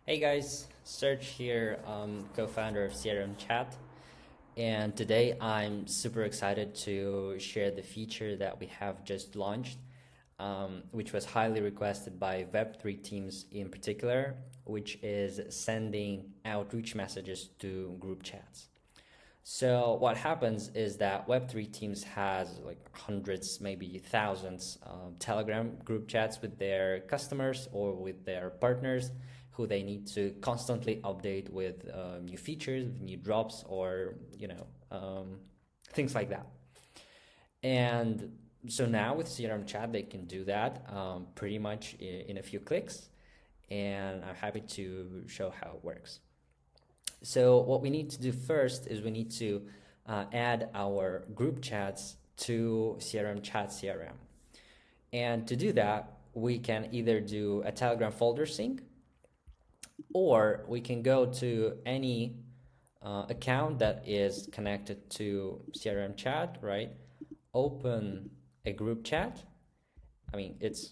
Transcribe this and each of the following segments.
Hey guys, Serge here, co-founder of CRMChat, and today I'm super excited to share the feature that we have just launched, which was highly requested by Web3 teams in particular, which is sending outreach messages to group chats. So what happens is that Web3 teams has like hundreds, maybe thousands Telegram group chats with their customers or with their partners who they need to constantly update with new features, new drops, or things like that. And so now with CRM Chat, they can do that pretty much in a few clicks. And I'm happy to show how it works. So what we need to do first is we need to add our group chats to CRMChat CRM. And to do that, we can either do a Telegram folder sync, or we can go to any account that is connected to CRMChat, right? Open a group chat. I mean, it's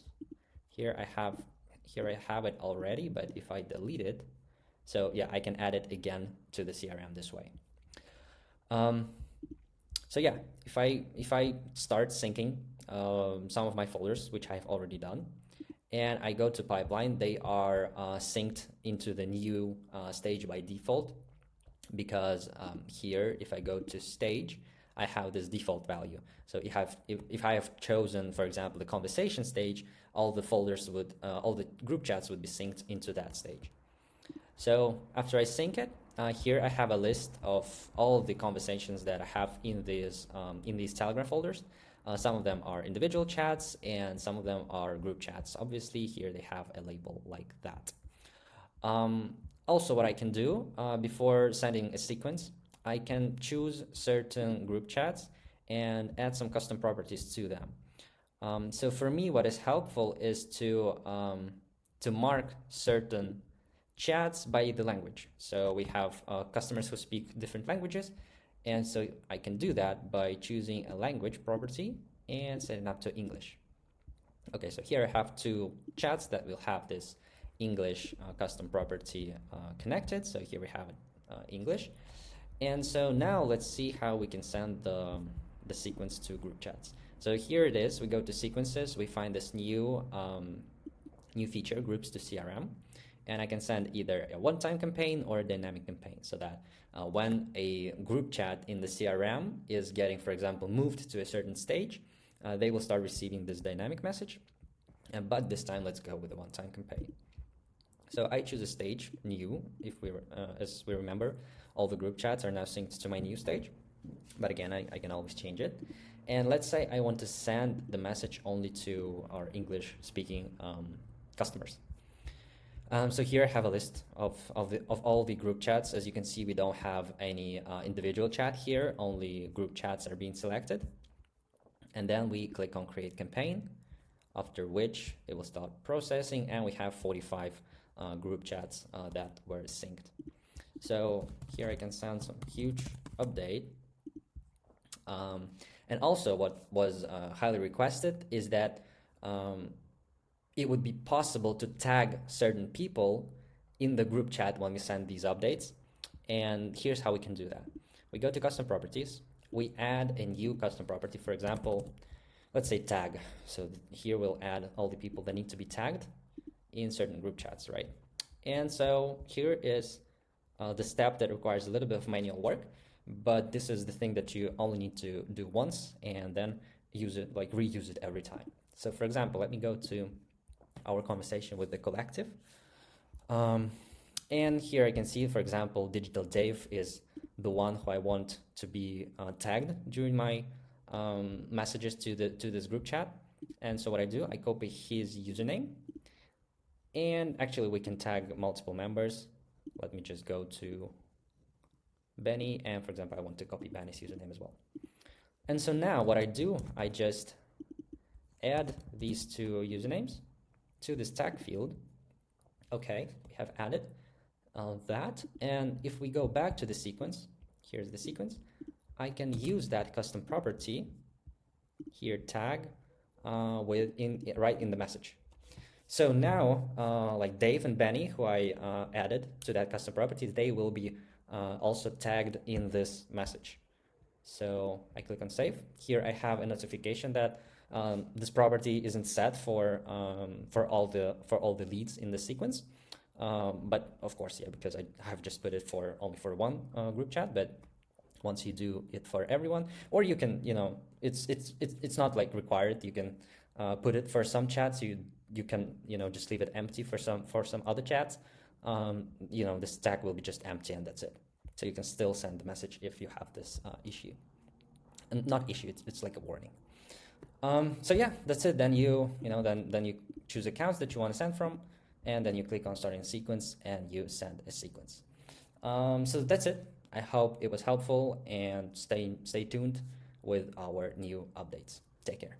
here I have it already, but if I delete it, so yeah, I can add it again to the CRM this way. So yeah, if I start syncing some of my folders, which I've already done, and I go to pipeline, they are synced into the new stage by default, because here, if I go to stage, I have this default value. So if I have chosen, for example, the conversation stage, all the folders would, all the group chats would be synced into that stage. So after I sync it, here I have a list of all the conversations that I have in these Telegram folders. Some of them are individual chats and some of them are group chats. Obviously, here they have a label like that. Also, what I can do before sending a sequence, I can choose certain group chats and add some custom properties to them. So for me, what is helpful is to mark certain chats by the language. So we have customers who speak different languages, and so I can do that by choosing a language property and setting up to English. Okay, so here I have two chats that will have this English custom property connected. So here we have English. And so now let's see how we can send the sequence to group chats. So here it is. We go to sequences. We find this new feature, groups to CRM. And I can send either a one-time campaign or a dynamic campaign, so that when a group chat in the CRM is getting, for example, moved to a certain stage, they will start receiving this dynamic message. But this time, let's go with a one-time campaign. So I choose a stage, new, as we remember, all the group chats are now synced to my new stage. But again, I can always change it. And let's say I want to send the message only to our English-speaking customers. So here I have a list of all the group chats. As you can see, we don't have any individual chat here, only group chats are being selected. And then we click on create campaign, after which it will start processing, and we have 45 group chats that were synced. So here I can send some huge update. And also what was highly requested is that it would be possible to tag certain people in the group chat when we send these updates. And here's how we can do that. We go to custom properties. We add a new custom property, for example, let's say tag. So here we'll add all the people that need to be tagged in certain group chats, right? And so here is the step that requires a little bit of manual work, but this is the thing that you only need to do once and then use it, like reuse it every time. So for example, let me go to our conversation with the collective. And here I can see, for example, Digital Dave is the one who I want to be tagged during my messages to this group chat. And so what I do, I copy his username. And actually we can tag multiple members. Let me just go to Benny. And for example, I want to copy Benny's username as well. And so now what I do, I just add these two usernames to this tag field. Okay, we have added that. And if we go back to the sequence, here's the sequence, I can use that custom property here, tag, right in the message. So now, like Dave and Benny, who I added to that custom property, they will be also tagged in this message. So I click on save. Here I have a notification that this property isn't set for all the leads in the sequence. But of course, yeah, because I have just put it for only for one group chat. But once you do it for everyone, or you can, it's not like required. You can put it for some chats. You can just leave it empty for some other chats. The stack will be just empty and that's it. So you can still send the message if you have this issue, and not issue. It's like a warning. So yeah, that's it. Then then you choose accounts that you want to send from, and then you click on starting a sequence and you send a sequence. So that's it. I hope it was helpful, and stay tuned with our new updates. Take care.